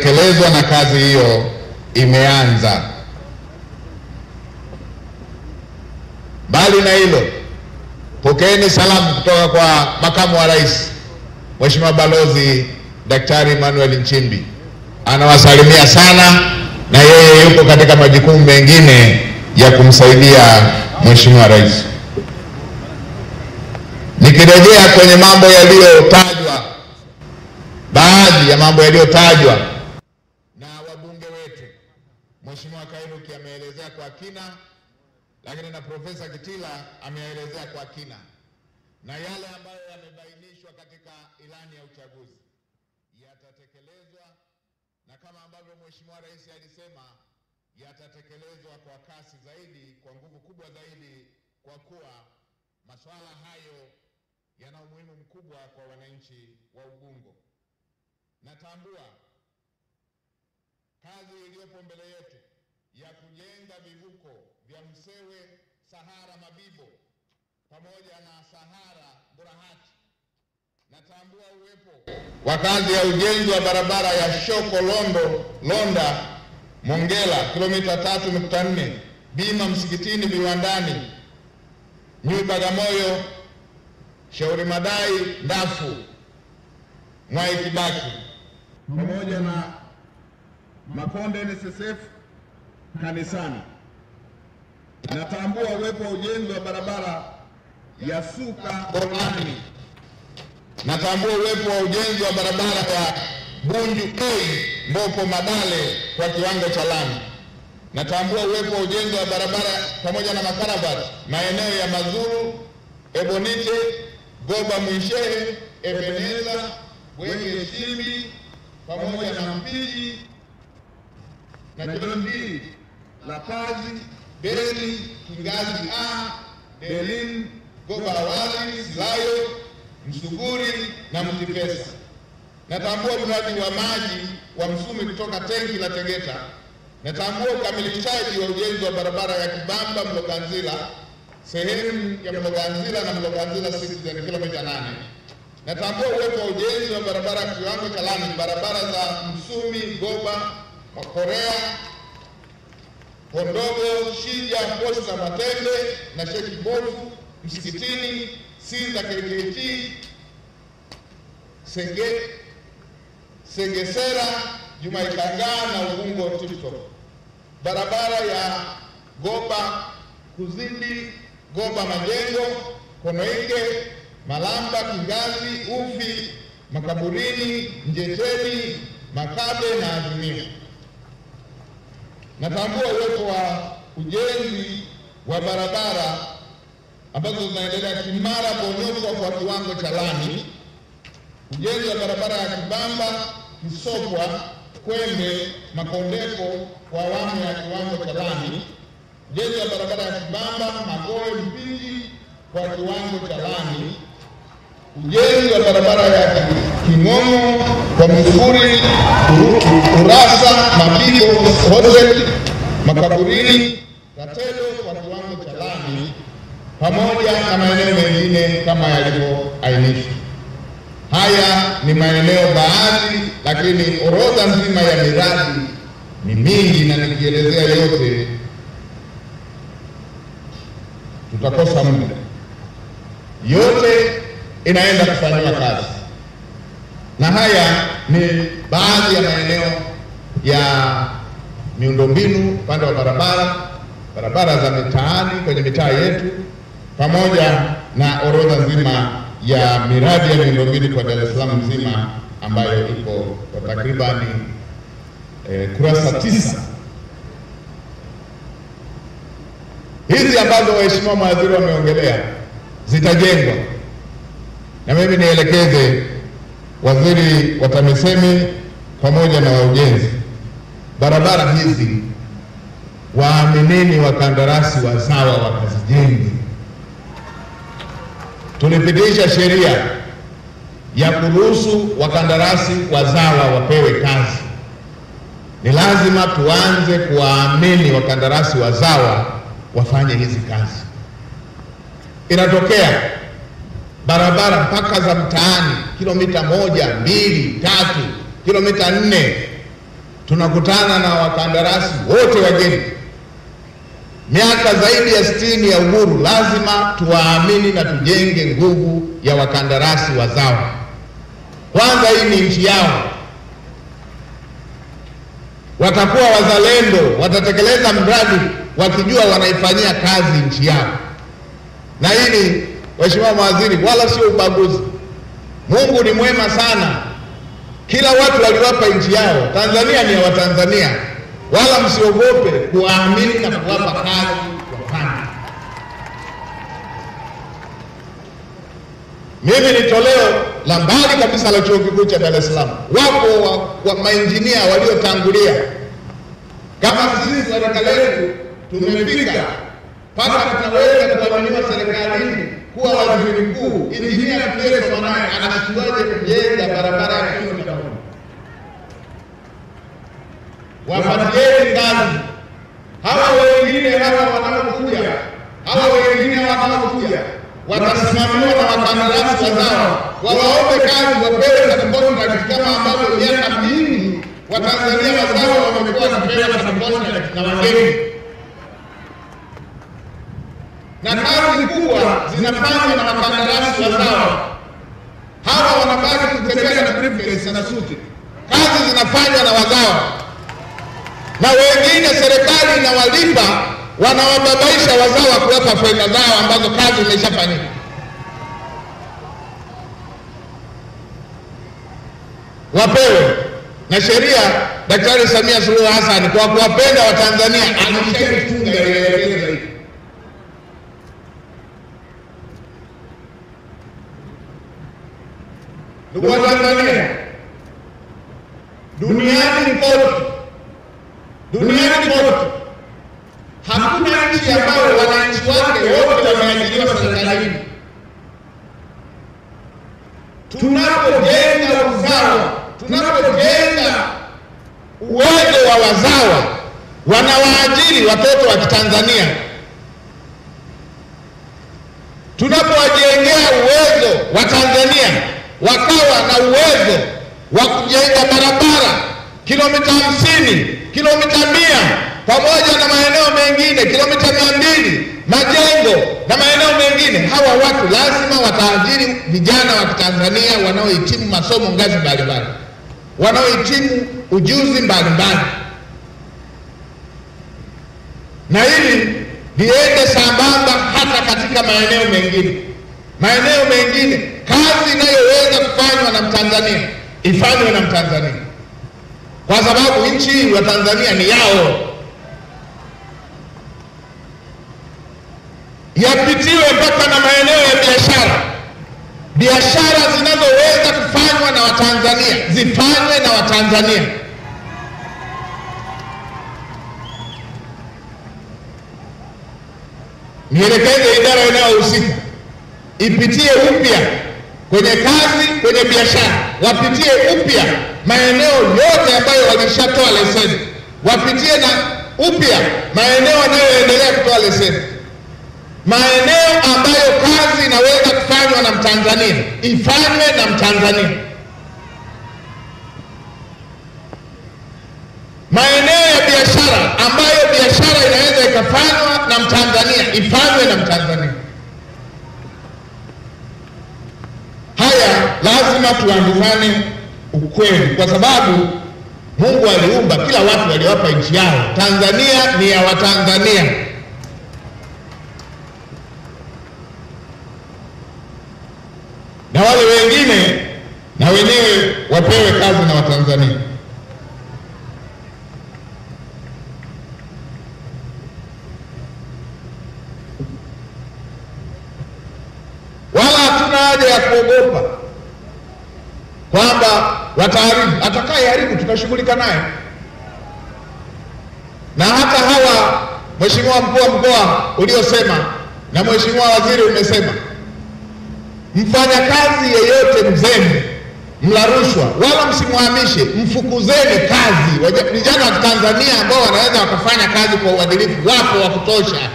zitatekelezwa na kazi hiyo imeanza. Mbali na hilo, pokeeni salamu kutoka kwa Makamu wa Rais Mheshimiwa Balozi Daktari Emmanuel Nchimbi. Anawasalimia sana, na yeye yuko katika majukumu mengine ya kumsaidia Mheshimiwa Rais. Nikirejea kwenye mambo yaliyotajwa, baadhi ya mambo yaliyotajwa na wabunge wetu, Mheshimiwa Kairuki ameelezea kwa kina, lakini na Profesa Kitila ameelezea kwa kina, na yale ambayo yamebainishwa katika ilani ya uchaguzi yatatekelezwa, na kama ambavyo Mheshimiwa Rais alisema, yatatekelezwa kwa kasi zaidi, kwa nguvu kubwa zaidi, kwa kuwa masuala hayo yana umuhimu mkubwa kwa wananchi wa Ubungo. Natambua kazi iliyopo mbele yetu ya kujenga vivuko vya Msewe, Sahara, Mabibo pamoja na Sahara Burahati. Natambua uwepo wa kazi ya ujenzi wa barabara ya Shoko Londa Mongela kilomita 3.4, Bima Msikitini Viwandani, Nyui Bagamoyo, Shauri Madai Ndafu, Mwai Kibaki pamoja na Makonde NSSF Kanisani. Natambua uwepo wa ujenzi wa barabara ya Suka Borani. Natambua uwepo wa ujenzi wa barabara ya Bunju Mbopo Madale kwa kiwango cha lami. Natambua uwepo wa ujenzi wa barabara pamoja na makarabati maeneo ya Mazuru, Ebonite, Goba Mwishehe, Ebeneza, Bwenge Shimbi pamoja na Mpiji na Jondi, La Pazi, Beli, Kingazi A, Berlin, Goba Awali, Silayo, Msuguri na Mtipesa. Natambua mradi wa maji wa Msumi kutoka tenki la Tegeta. Natambua ukamilishaji wa ujenzi wa barabara ya Kibamba Mloganzila, sehemu ya Mloganzila na Mloganzila Citizen kilomita 8. Natambua uwepo wa ujenzi wa barabara ya kiwango cha lami, barabara za Msumi, Goba, Makorea, Hondogo, Shija, Posta Matende na Sheki Bofu, Msikitini, Sinza KKT, Sengesera, Jumaikanga na Ubungo TikTok. Barabara ya Goba Kuzindi, Goba Majengo, Konoike, Malamba, Kingazi, Ufi, Makaburini, Njeteni, Makabe na Azimio. Natambua uwepo wa ujenzi wa barabara ambazo zinaendelea Kimara kuonyoshwa kwa kiwango cha lami, ujenzi wa barabara ya Kibamba, Kisopwa, Kwembe, Makondeko kwa awamu ya kiwango cha lami, ujenzi wa barabara ya Kibamba, Magoe, Mpiji kwa kiwango cha lami, ujenzi wa barabara ya Kingomo kwa Msuguri, Urasa, Mabibo, Hotel, Makaburini, Katelo kwa kiwango cha lami, pamoja na maeneo mengine kama yalivyoainishwa. Haya ni maeneo baadhi, lakini orodha nzima ya miradi ni mingi, na nikielezea yote tutakosa muda. Yote inaenda kufanywa kazi, na haya ni baadhi ya maeneo ya miundombinu upande wa barabara za mitaani kwenye mitaa yetu, pamoja na orodha nzima ya miradi ya miundombinu kwa Dar es Salaam nzima ambayo iko kwa takribani kurasa 9. Hizi ambazo waheshimiwa mawaziri wameongelea zitajengwa, na mimi nielekeze waziri wa TAMISEMI pamoja na wa ujenzi, barabara hizi waaminini wakandarasi wazawa wakazijenge. Tulipitisha sheria ya kuruhusu wakandarasi wazawa wapewe kazi. Ni lazima tuanze kuwaamini wakandarasi wazawa wafanye hizi kazi. Inatokea barabara mpaka za mtaani kilomita 1, 2, 3, kilomita 4 tunakutana na wakandarasi wote wageni. Miaka zaidi ya 60 ya uhuru, lazima tuwaamini na tujenge nguvu ya wakandarasi wazawa. Kwanza, hii ni nchi yao, watakuwa wazalendo, watatekeleza mradi wakijua wanaifanyia kazi nchi yao. Na hili, Mheshimiwa Mawaziri, wala sio ubaguzi. Mungu ni mwema sana, kila watu waliwapa nchi yao. Tanzania ni ya Watanzania, wala msiogope kuwaamini na kuwapa kazi wafanye. Mimi ni toleo la mbali kabisa la Chuo Kikuu cha Dar es Salaam. Wapo wa mainjinia waliotangulia. Kama sisi serikali yetu tumefika mpaka tunaweza kutawaliwa serikalini kuwa waziri mkuu, injinia Pierre Sonae anashindwaje kujenga barabara ya kilomita 1? Wapatieni ngazi hawa wengine, hawa wengine wanaokuja watasimamiwa na wakandarasi wazao, wawaombe kazi, wapewe support kama ambavyo miaka mingi Watanzania wazao wamekuwa wakipewa support na wageni. Na kazi kubwa zinafanywa na wakandarasi wazao. Hawa wanabaki kutembea na briefcase na suti. Kazi zinafanywa na wazao. Na wengine serikali inawalipa, wanawababaisha wazao kuwapa fedha zao ambazo kazi imeshafanyika. Wapewe. Na sheria Daktari Samia Suluhu Hassan kwa kuwapenda Watanzania ameshafunga ile zaidi. Ndugu wa Tanzania, duniani kote hakuna nchi ambayo wananchi wake wote wameajiriwa serikalini. Tunapojenga usawa, tunapojenga uwezo wa wazawa, wanawaajiri watoto wa Kitanzania. Tunapowajengea uwezo wa Tanzania wakawa na uwezo wa kujenga barabara kilomita 50, kilomita 100, pamoja na maeneo mengine kilomita 200, majengo na maeneo mengine, hawa watu lazima wataajiri vijana wa Tanzania wanaohitimu masomo ngazi mbalimbali, wanaohitimu ujuzi mbalimbali. Na hili liende sambamba hata katika maeneo mengine. Maeneo mengine kazi inayoweza kufanywa na Mtanzania ifanywe na Mtanzania, kwa sababu nchi hii wa Tanzania ni yao. Yapitiwe mpaka na maeneo ya biashara. Biashara zinazoweza kufanywa na Watanzania zifanywe na Watanzania. Nielekeze idara inayohusika ipitie upya kwenye kazi, kwenye biashara, wapitie upya maeneo yote ambayo walishatoa leseni, wapitie na upya maeneo yanayoendelea kutoa leseni. Maeneo ambayo kazi inaweza kufanywa na Mtanzania ifanywe na Mtanzania. Maeneo ya biashara ambayo biashara inaweza ikafanywa na Mtanzania ifanywe na Mtanzania. Haya lazima tuambizane ukweli, kwa sababu Mungu aliumba kila watu, waliwapa nchi yao. Tanzania ni ya Watanzania. Na wale wengine na wenyewe wapewe kazi na Watanzania. Wala hatuna haja ya kuogopa kwamba wataharibu. Atakayeharibu tutashughulika naye. Na hata hawa, Mheshimiwa Mkuu wa Mkoa uliosema na Mheshimiwa Waziri umesema, mfanyakazi yeyote mzembe, mla rushwa, wala msimhamishe, mfukuzeni kazi. Vijana wa Tanzania ambao wanaweza wakafanya kazi kwa uadilifu wapo wa kutosha.